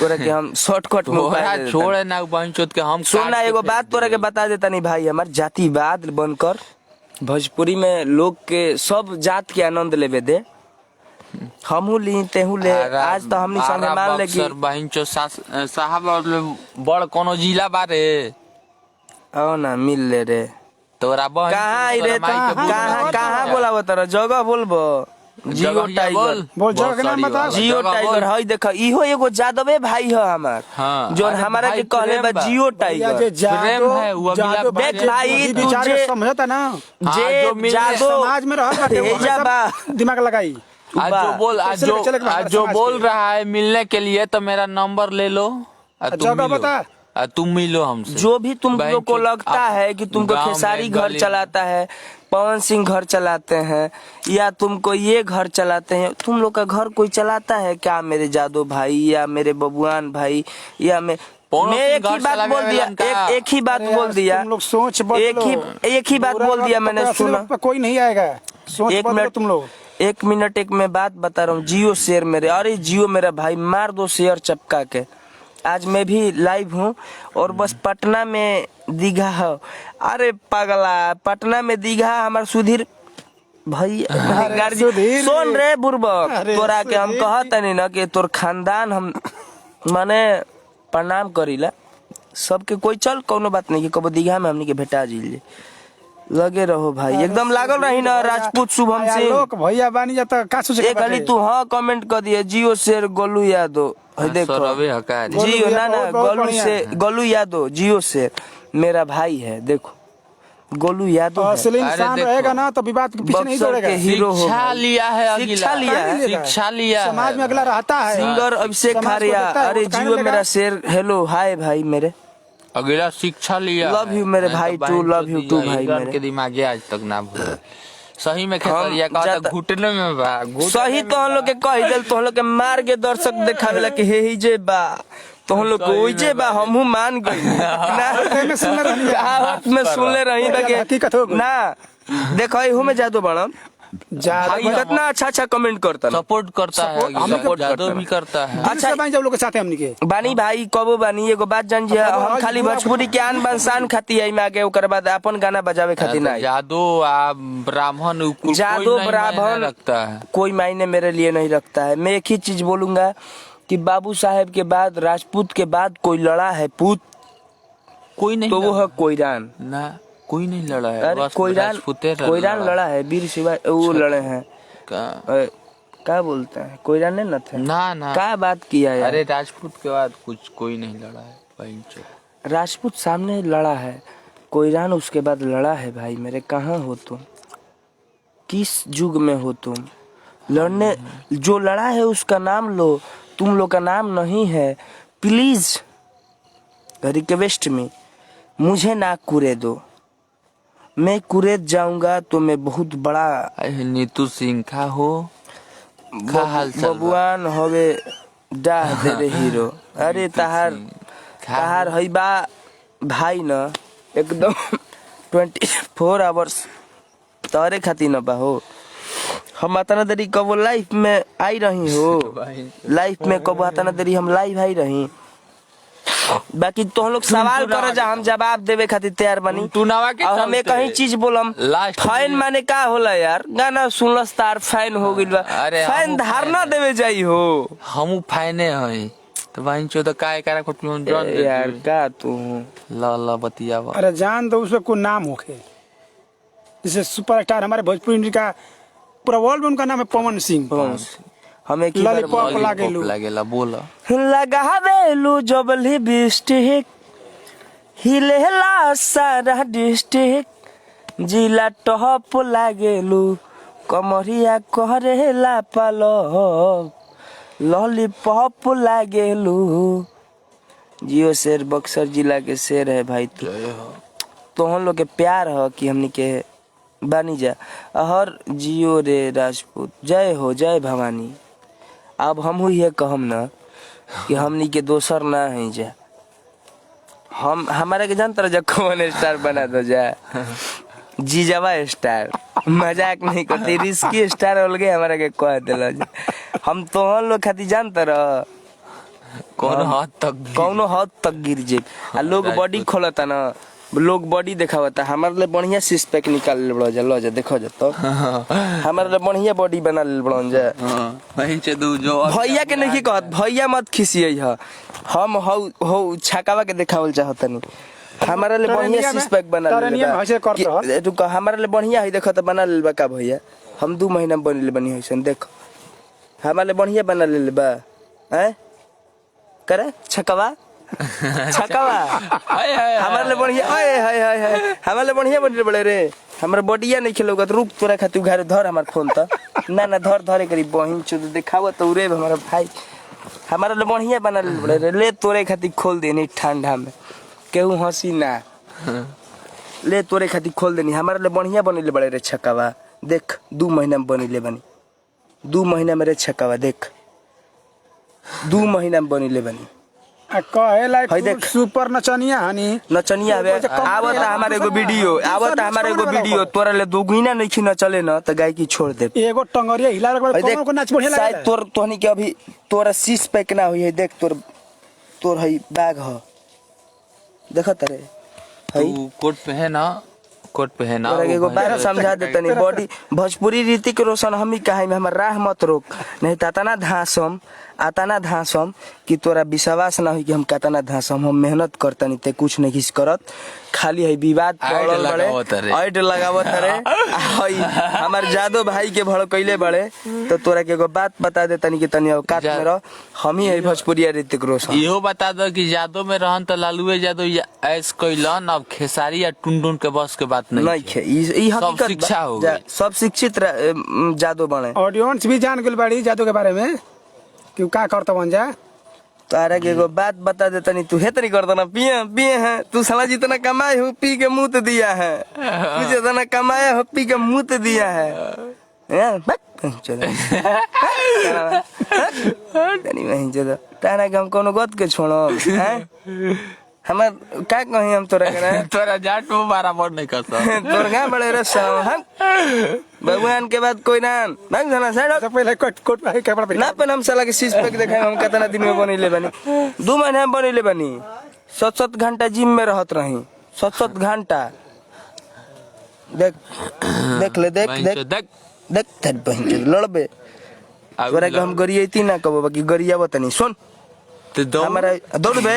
[SPEAKER 3] तोरा के हम शॉर्टकट में उपाय दे
[SPEAKER 1] छोड़े ना बहिंचोद के हम
[SPEAKER 3] सुनना एगो बात तोरा के बता देता नहीं भाई हमार जातिवाद बनकर भोजपुरी में लोग के सब जात के आनंद लेवे दे हमहू ली तेहू ले आज तो हमनी संगे मान ले कि
[SPEAKER 1] बहिंचोद साहब बड़ कोनो जिला बारे
[SPEAKER 3] आओ ना मिल ले रे
[SPEAKER 1] तोरा बहन
[SPEAKER 3] कहाँ आई रे कहाँ बोलावो तोरा जगह बोलबो जियो टाइगर
[SPEAKER 2] बोल जगह के नाम बता
[SPEAKER 3] जियो टाइगर हई देख इहो एगो जादवे भाई है हमार
[SPEAKER 1] हाँ।
[SPEAKER 3] जोन हमारा के कहले बा जियो टाइगर
[SPEAKER 1] प्रेम है वो अगला
[SPEAKER 3] देख भाई तू
[SPEAKER 2] विचार
[SPEAKER 3] जे
[SPEAKER 2] समझता ना
[SPEAKER 3] जे जादो
[SPEAKER 2] समाज में रह
[SPEAKER 3] भेजा बा
[SPEAKER 2] दिमाग लगाई
[SPEAKER 1] आज जो बोल रहा है मिलने के लिए तो मेरा नंबर ले लो
[SPEAKER 2] जगह बता
[SPEAKER 1] तुम मिलो हमसे
[SPEAKER 3] जो भी तुम लोग को लगता है कि तुमको खेसारी घर चलाता है पवन सिंह घर चलाते हैं या तुमको ये घर चलाते हैं तुम लोग का घर कोई चलाता है क्या मेरे जादो भाई या मेरे बबुआन भाई या मैं एक ही बात बोल दिया एक ही बात बोल दिया
[SPEAKER 2] तुम लोग सोच
[SPEAKER 3] एक ही बात बोल दिया मैंने सुना
[SPEAKER 2] कोई नहीं आएगा सोच
[SPEAKER 3] एक मिनट
[SPEAKER 2] तुम लोग
[SPEAKER 3] एक मिनट एक मैं बात बता रहा हूँ जियो शेयर मेरे अरे जियो मेरा भाई मार दो शेयर चपका के आज मैं भी लाइव हूँ और बस पटना में दीघा है अरे पगला पटना में दीघा हमारे सुधीर भाई सुन रे बुर्बक तोरा के हम कहत नहीं ना कि तोर खानदान हम माने प्रणाम करीला सबके कोई चल कोनो बात नहीं कि कबो दीघा में हमनी के भेटा जीले लगे रहो भाई एकदम लागल रही ना राजपूत शुभम सिंह
[SPEAKER 2] लोग भैया बानी जाता का सोचे
[SPEAKER 3] एक घड़ी तू हाँ कमेंट कर दिए जियो शेर गोलू यादव देखो जियो ना गोलू यादव जियो शेर मेरा भाई है देखो गोलू यादव
[SPEAKER 2] असली इंसान रहेगा ना तो विवाद के पीछे नहीं दौड़ेगा
[SPEAKER 3] हीरो हो
[SPEAKER 1] शिक्षा लिया है
[SPEAKER 2] शिक्षा लिया समाज में अगला रहता है
[SPEAKER 3] सिंगर अभिषेक खारिया अरे जियो मेरा शेर हेलो हाय भाई मेरे
[SPEAKER 1] अगला शिक्षा लिया
[SPEAKER 3] लव यू मेरे भाई टू लव यू टू भाई मेरे
[SPEAKER 1] के दिमाग आज तक ना भूल सही में खेसरिया का घुटने में बा
[SPEAKER 3] सही तो हम लोग के कह दिल तो हम लोग के मार के दर्शक देखावेला कि हे ही जे बा तो हम लोग को जे बा हमहू मान गई ना
[SPEAKER 2] में सुन
[SPEAKER 3] रही
[SPEAKER 2] हकीकत हो
[SPEAKER 3] ना देखो इहू में जादू बड़ा कितना अच्छा कमेंट करता
[SPEAKER 1] सपोर्ट करता है सपोर्ट जादू भी करता है
[SPEAKER 2] अच्छा भाई जब लोग के साथ हमनी के
[SPEAKER 3] बानी भाई कबो बानी एगो बात जान जी हम खाली भोजपुरी के आन बान खाती है में आगे ओकर बाद अपन गाना बजावे खातिर ना
[SPEAKER 1] जादू ब्राह्मण
[SPEAKER 3] जादू ब्राह्मण
[SPEAKER 1] रखता है
[SPEAKER 3] कोई मायने मेरे लिए नहीं रखता है मैं एक ही चीज बोलूंगा कि बाबू साहेब के बाद राजपूत के बाद कोई लड़ा है पूत
[SPEAKER 1] कोई नहीं
[SPEAKER 3] तो वो है कोईरान
[SPEAKER 1] ना कोई नहीं लड़ा है
[SPEAKER 3] अरे कोईरान लड़ा है वीर शिवा वो लड़े हैं क्या बोलते हैं कोईरान ने न थे
[SPEAKER 1] ना
[SPEAKER 3] क्या बात किया यार
[SPEAKER 1] अरे राजपूत के बाद कुछ कोई नहीं लड़ा है
[SPEAKER 3] राजपूत सामने लड़ा है कोईरान उसके बाद लड़ा है भाई मेरे कहाँ हो तुम किस युग में हो तुम लड़ने जो लड़ा है उसका नाम लो तुम लोग का नाम नहीं है प्लीज रिक्वेस्ट में मुझे ना कुरे दो मैं कुरेद जाऊंगा तो मैं बहुत बड़ा
[SPEAKER 1] नीतू सिंह का हो
[SPEAKER 3] बबुआन होवे डाह दे रे हीरो अरे तहार हई बा भाई न एकदम 24 आवर्स तारे खाती न बा हो हम अतना देरी कबो लाइफ में आई रही हो लाइफ में कबो अतना देरी हम लाइव आई रही बाकी तो हम लोग सवाल करो जा हम जवाब देवे खातिर तैयार बनी और हम एक ही चीज बोलम फैन माने का होला यार गाना सुनलस तार फैन हो गइल बा फैन धारणा देवे जाई हो
[SPEAKER 1] हम फैने हई तो भाई चो तो काय करा को तुम जान
[SPEAKER 3] यार का तू
[SPEAKER 1] ला बतियावा
[SPEAKER 2] अरे जान दो उसका कोई नाम होखे जैसे सुपरस्टार हमारे भोजपुरी इंडस्ट्री का पूरा वर्ल्ड में उनका नाम है पवन सिंह
[SPEAKER 3] हमें की
[SPEAKER 2] लॉलीपॉप
[SPEAKER 1] लागेला बोला
[SPEAKER 3] लगावेलू जबली बिस्टिक हिलेला सारा डिस्ट्रिक्ट जिला टॉप लागेलू कमरिया करेला पालो लॉलीपॉप लागेलू। जियो शेर बक्सर जिला के शेर है भाई तू। तो हम लोग के प्यार हो कि हमनी के बानी जा हर जियो रे राजपूत। जय हो जय भवानी। अब हम ये कहम ना कि हमनी के दोसर ना है जा। हम हमारे के जानतर जा कौन स्टार बना दो जा जीजावा स्टार। मजाक नहीं करती रिस्की स्टार अलगे हमारा के कह दिला जा। हम तो हम लोग खाती जानतर कौनो हद तक गिर जे। आ लोग बॉडी खोलता ना लोग बॉडी दिखावता हमारे लिए बढ़िया सिक्स पैक निकाल ले बड़ा जा। लो जा देखो जा तो हमारे लिए बढ़िया बॉडी बना ले बड़ा जा।
[SPEAKER 1] वहीं से दू जो
[SPEAKER 3] भैया के नहीं कहत भैया मत खिसिए ह हम हो छकावा के दिखावल चाहत नहीं। हमारे लिए बढ़िया सिक्स पैक बना ले रुक हमारे लिए बढ़िया है देखो तो बना ले बा का भैया। हम 2 महीना में बन ले बनी है देखो हमारे लिए बढ़िया बना ले बा हैं करे छकवा छकवा हमारे लिए बढ़िया ओए हाय हाय हाय हमारे लिए बढ़िया बन बड़े रे। हमारे बॉडीया नहीं खेलोगा तो रुक तोरा खातिर घर धर हमार फोन तो ना धर धरे करी बहिन चुद दिखावा तो रे हमारा भाई हमारे लिए बढ़िया बना ले बड़े रे। ले तोरे खातिर खोल देनी ठंडा में केहू हंसी ना ले तोरे खातिर खोल देनी हमारे लिए बढ़िया बने ले बड़े रे छकवा। देख 2 महीना में बनी ले बनी 2 महीना में रे छकवा देख 2 महीना में बनी ले बनी
[SPEAKER 2] कहे लाइक सुपर नचनिया हनी
[SPEAKER 3] नचनिया हवे आवत हमारे एगो वीडियो तोरा ले 2 महीना नहीं खिना चले ना तो गाय की छोड़ दे
[SPEAKER 2] एगो टंगरिया हिला कौन को नाच बढ़िया लगे
[SPEAKER 3] शायद तोहनी के अभी तोरा 6 पैक ना हुई है। देख तोर है बैग ह देखा तारे
[SPEAKER 1] तू कोट पहना
[SPEAKER 3] एगो बार समझा देते नहीं बॉडी भोजपुरी रीति के रोशन हम ही कहे में हमर राह मत रोक नहीं तातना धासम कि तोरा विश्वास ना हो कि हम कतना धासम। हम मेहनत करता नहीं ते कुछ नहीं करत खाली है विवाद पड़ल बड़े ऐड लगावत रे हमार जादो भाई के भड़कइले बड़े। तो तोरा के एगो बात बता दे तनी के तनी औकात में रह हम ही है भोजपुरी रीति के रोशन।
[SPEAKER 1] इहो बता दो कि जादो में रहन तो लालूए जादो ऐस कइलन अब खेसारी या टुनटुन के बस के बात नहीं
[SPEAKER 3] है। ई हकीकत
[SPEAKER 1] शिक्षा हो गई
[SPEAKER 3] सब शिक्षित जादो बने
[SPEAKER 2] ऑडियंस भी जान गेल बाड़ी जादो के बारे में क्यों का करता बन जा।
[SPEAKER 3] तारा के एगो बात बता देता नहीं तू हेतरी करता ना पिए है तू साला जितना कमाए हो पी के मुंह दिया है तू जितना कमाए हो पी के मुंह दिया है तारा के हम कोनो गत के छोड़ो हमार का कहीं हम तोरा
[SPEAKER 1] जाट में बराबर नहीं कर
[SPEAKER 3] तोर गा बड़े रस भगवान के बाद कोई ना भाग जाना साइड
[SPEAKER 2] पहले कोट भाई कपड़ा
[SPEAKER 3] ना पे हम साला के सीस पैक देखाए हम कितना दिन में बनिले बनी 2 महीना में बनिले बनी 7 घंटा जिम में रहत रही 7 घंटा देख ले देख थर बहन लड़बे तोरा के हम गरियती ना कहबो बाकी गरियाबो तनी सुन हमारा दौड़बे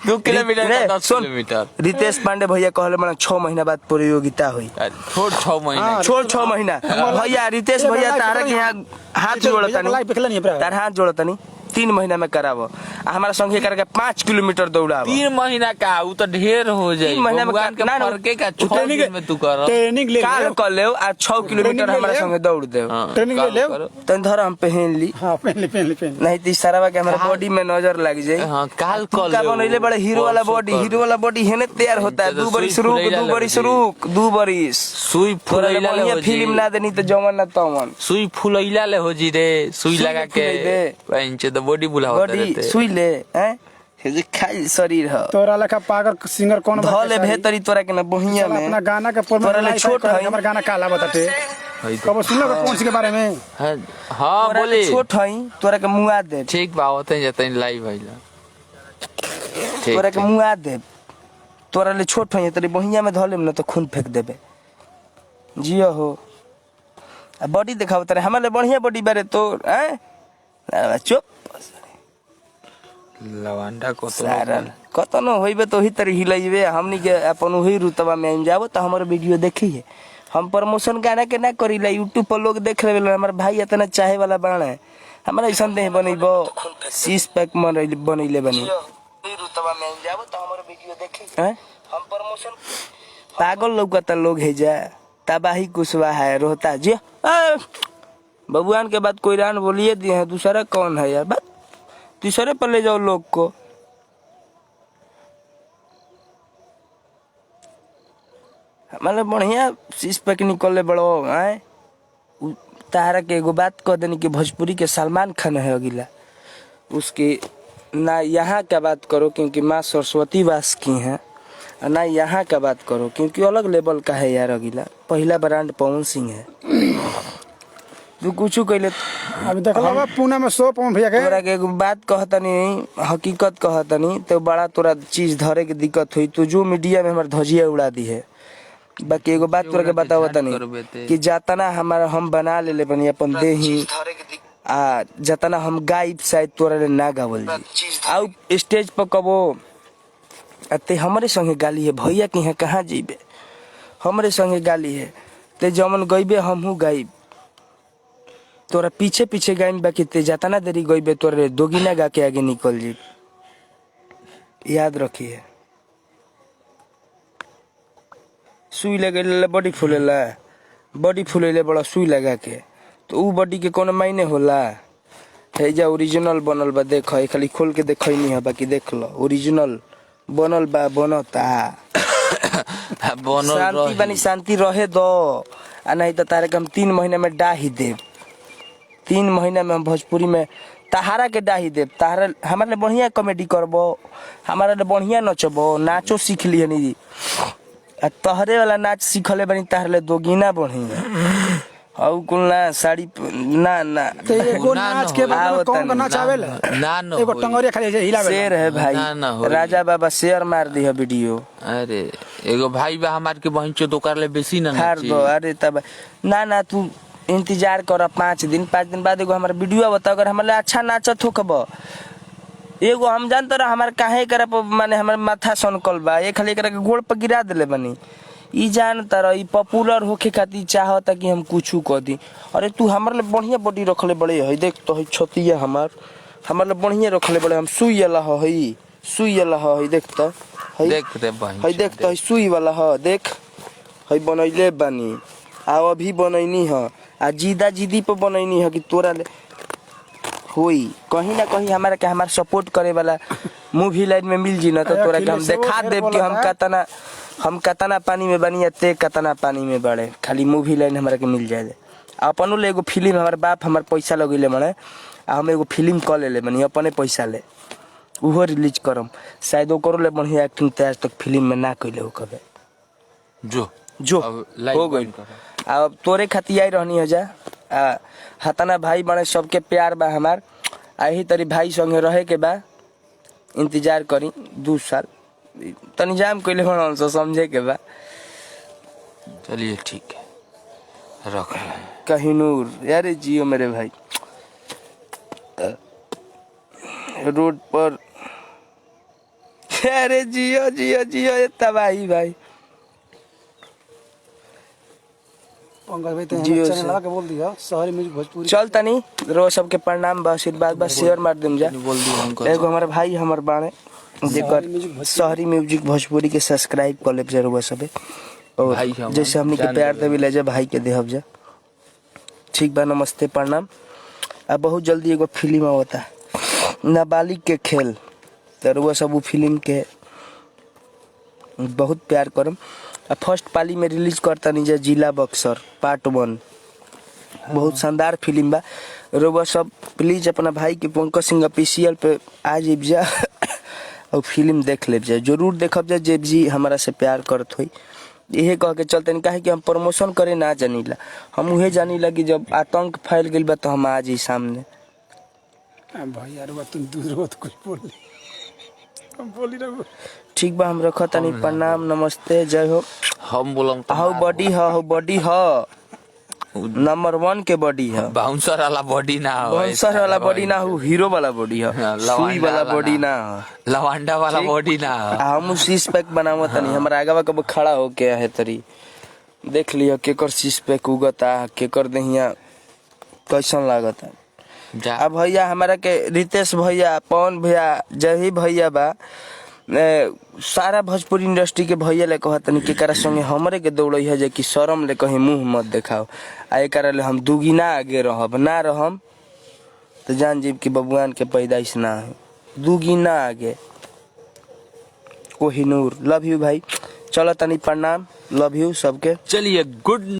[SPEAKER 1] 2 किलोमीटर 10 किलोमीटर।
[SPEAKER 3] रितेश पांडे भैया कहले माने 6 महीना बाद प्रतियोगिता हुई छोड़ 6 महीना भैया रितेश भैया तारा के यहाँ हाथ जोड़तनी तार हाथ जोड़तनी 3 महीना में करावो हमारा संगे करके 5 किलोमीटर दौड़ावो
[SPEAKER 1] 3 महीना का वो तो ढेर हो जाए
[SPEAKER 3] 3 महीना में
[SPEAKER 1] ना फरके का 6 दिन में तू कर
[SPEAKER 2] ट्रेनिंग ले
[SPEAKER 3] काल कर ले आ 6 किलोमीटर हमारा संगे दौड़ दे
[SPEAKER 2] ट्रेनिंग ले ले
[SPEAKER 3] तन धर हम पहन ली
[SPEAKER 2] हां पहन ली
[SPEAKER 3] नहीं तो सारा के हमारा बॉडी में नजर लग जाए।
[SPEAKER 1] हां काल कर
[SPEAKER 3] का बनइले बड़े हीरो वाला बॉडी हेने तैयार होता है 2 बरिस रुक 2 बरिस
[SPEAKER 1] सुई फुलैला ले हो
[SPEAKER 3] फिल्म ना देनी तो जमन ना तमन
[SPEAKER 1] सुई फुलैला ले हो जी रे सुई लगा के पंच द बॉडी बुलावत रहते
[SPEAKER 3] सुई ले हैं जे खाई शरीर ह
[SPEAKER 2] तोरा लखा पागल सिंगर कौन
[SPEAKER 3] धले भेतरी तोरा के ना बहिया में
[SPEAKER 2] अपना गाना के
[SPEAKER 3] तोरा छोट है
[SPEAKER 2] हमर गाना काला बताते कब सुनलो कौन सी के बारे में
[SPEAKER 1] हां बोले
[SPEAKER 3] छोट है तोरा के मुआ दे
[SPEAKER 1] ठीक बा होते जतन लाइव भइला
[SPEAKER 3] तोरा के मुआ दे तोरा ले छोट है तेरी बहिया में धले न तो खून फेंक देबे जियो हो बॉडी दिखाओ तेरे हमारे बढ़िया बॉडी बारे तो हैं चुप
[SPEAKER 1] लवांडा को
[SPEAKER 3] कतनो होइबे तो ही तरी हिलइबे हमनी के अपन वही रुतबा में जाबो तो हमर वीडियो देखिए हम प्रमोशन गाना के ना करीला यूट्यूब पर लोग देख लेबे हमर भाई इतना चाहे वाला बाणे हमरा ऐसा देह बनइबो 6 पैक मन बनइले बनी रुतबा में जाबो तो हमर वीडियो देखिए हैं हम प्रमोशन पागल लौकता लोग है जा तबाही कुशवा है रोहता जी बबुआन के बाद कोई रान बोलिए दिए हैं, दूसरा कौन है यार, बात तीसरे पर ले जाओ लोग को। हमारे बढ़िया शीश पे निकले बड़ो आए तारा के एगो बात कह देनी कि भोजपुरी के सलमान खान है अगला, उसकी ना यहाँ का बात करो क्योंकि माँ सरस्वती वास की हैं, ना यहाँ का बात करो क्योंकि अलग लेवल का है यार अगला। पहला ब्रांड पवन सिंह है। तू कुछ कहले
[SPEAKER 2] अभी देख लो पुणे में 100 पवन भैया
[SPEAKER 3] तोरा
[SPEAKER 2] के
[SPEAKER 3] के एगो बात कहतनी, हकीकत कहतनी तो बड़ा तोरा चीज धरे के दिक्कत हुई। तो जो मीडिया में हमारे धजिया उड़ा दी है। बाकी एगो बात तोरा के बताओ तनी कि जातना हमारा हम बना ले बनी अपन देही आ जतना हम गायब शायद तोरा ले ना गावल जी आउ स्टेज पर कबो अते हमरे संगे गाली है भैया की है कहाँ जीबे, हमरे संगे गाली है ते जमन गईबे हमहू गायब, तोरा पीछे पीछे गायन बाकी ते जतना देरी गईबे तोरे दोगुना गा के आगे निकल जी। याद रखिए सुई लगे बॉडी फूलेला, बॉडी फूलेले बड़ा सुई लगा के तो ऊ बॉडी के कोनो मायने होला। है जा ओरिजिनल बनल बा, देख खाली खोल के देख नहीं है बाकी देख लो ओरिजिनल बनल बा बनता शांति बनी शांति रहे दो आ नहीं तो तारे के हम 3 महीने में डाही देव, 3 महीने में हम भोजपुरी में तहारा के डाही देव। तहारा हमारे बढ़िया कॉमेडी करबो, हमारे बढ़िया नचबो, नाचो सीख लिया नहीं आ तहरे वाला नाच सीखले बनी तहरे दोगुना बढ़िया और कुल ना साड़ी ना ना
[SPEAKER 2] तो एगो नाच के बाद कौन का नाच आवेला
[SPEAKER 1] ना
[SPEAKER 2] एगो टंगरिया खाली हिलावे
[SPEAKER 3] शेर है भाई राजा बाबा शेर मार दी है वीडियो।
[SPEAKER 1] अरे एगो भाई बा हमार के बहन चो दोकार ले बेसी ना
[SPEAKER 3] हार दो। अरे तब ना ना तू इंतजार कर 5 दिन बाद एगो हमारा वीडियो बता अगर हमारे अच्छा नाचत हो खब एगो हम जानते रह हमारे काहे करे माने हमारे माथा सनकल बा ये खाली करे के गोड़ पर गिरा देले बनी ई जानता रह पॉपुलर होके खातिर चाहता कि हम कुछ कर दी। अरे तू हमारे लिए बढ़िया बॉडी रखले बड़े है देख तो है छतिया हमारे लिए बढ़िया रखले बड़े हम सुई वाला है सुई वाला है देख तो
[SPEAKER 1] देख रे बहन
[SPEAKER 3] है देख तो सुई वाला है देख है बनैले बानी आ अभी बनैनी है आ जिदी पर बनैनी है कि तोरा ले होई कहीं ना कहीं हमारा के हमारा सपोर्ट करे वाला मूवी लाइन में मिल जी ना तो तोरा के हम दिखा देव कि हम कतना पानी में बनी ते कतना पानी में बड़े खाली मूवी लाइन हमारा के मिल जाए। अपनों ले एगो फिल्म हमारे बाप हमारे पैसा लगेले मने आ हम एगो फिल्म क ले बनी अपने पैसा ले उहो रिलीज करम शायद ओकरो ले बढ़िया एक्टिंग तैयार तक फिल्म में ना कइले हो कबे जो हो गई। अब तोरे खातिर आई रहनी है जा हतना भाई बने सबके प्यार बा हमार यही तरी भाई संगे रहे के बा इंतजार करी 2 साल तनी जाम कइले बनल सो समझे के बा।
[SPEAKER 1] चलिए ठीक है रख
[SPEAKER 3] कहीं नूर यार जियो मेरे भाई रोड पर अरे जियो जियो जियो ये तबाही भाई
[SPEAKER 2] पंकज भाई तो
[SPEAKER 3] जियो
[SPEAKER 2] चैनल लगा के बोल दिया शहरी म्यूजिक भोजपुरी
[SPEAKER 3] चल तनी रो सबके प्रणाम बा आशीर्वाद बा शेयर मार देम जा
[SPEAKER 1] बोल दी हमको
[SPEAKER 3] एगो हमारे भाई हमर बाणे जेकर शहरी म्यूजिक भोजपुरी के सब्सक्राइब कर लेब जरूर सबे और
[SPEAKER 1] भाई हम
[SPEAKER 3] जैसे हमनी के प्यार देवी ले जा भाई के देहब जा ठीक बा नमस्ते प्रणाम। अब बहुत जल्दी एगो फिल्म आवता नाबालिग के खेल तो सब फिल्म के बहुत प्यार करम। फर्स्ट पाली में रिलीज करता नीचे जिला बक्सर पार्ट 1 बहुत शानदार फिल्म बा। रोबा सब प्लीज अपना भाई के पंकज सिंह ऑफिशियल पे आ जाइब जा और फिल्म देख ले जा जरूर देखब जा जेब जी हमारा से प्यार करत हुई यही कह के चलते नहीं कहे कि हम प्रमोशन करे ना जानीला हम उहे जानीला कि जब आतंक फैल गई बा तो हम आ जाई सामने।
[SPEAKER 2] भाई यार तुम दूर कुछ बोल हम बोली ना
[SPEAKER 3] ठीक बा हम रखत नहीं प्रणाम नमस्ते जय हो।
[SPEAKER 1] हम बोलम
[SPEAKER 3] हाउ बॉडी ह नंबर 1 के बॉडी है
[SPEAKER 1] बाउंसर वाला बॉडी ना हो
[SPEAKER 3] बाउंसर वाला बॉडी ना हो हीरो वाला बॉडी है सुई वाला बॉडी ना हो
[SPEAKER 1] लवांडा वाला बॉडी ना हो।
[SPEAKER 3] हम सिक्स पैक बनावत तनी हमरा आगवा कब खड़ा हो के है तरी देख लियो केकर सिक्स पैक उगता केकर दहिया कैसन लागता। अब भैया हमारा के रितेश भैया पवन भैया जही भैया बा सारा भोजपुरी इंडस्ट्री के भैया ले कहत तनी केकरा संगे हमरे के दौड़ई है जे कि शर्म ले कहीं मुंह मत दिखाओ आ एकरा ले हम दुगुना आगे रहब ना रहम तो जान जीव की बबुआन के पैदाइश ना है दुगुना आगे। कोहिनूर लव यू भाई, चलो तनी प्रणाम, लव यू सबके।
[SPEAKER 1] चलिए गुड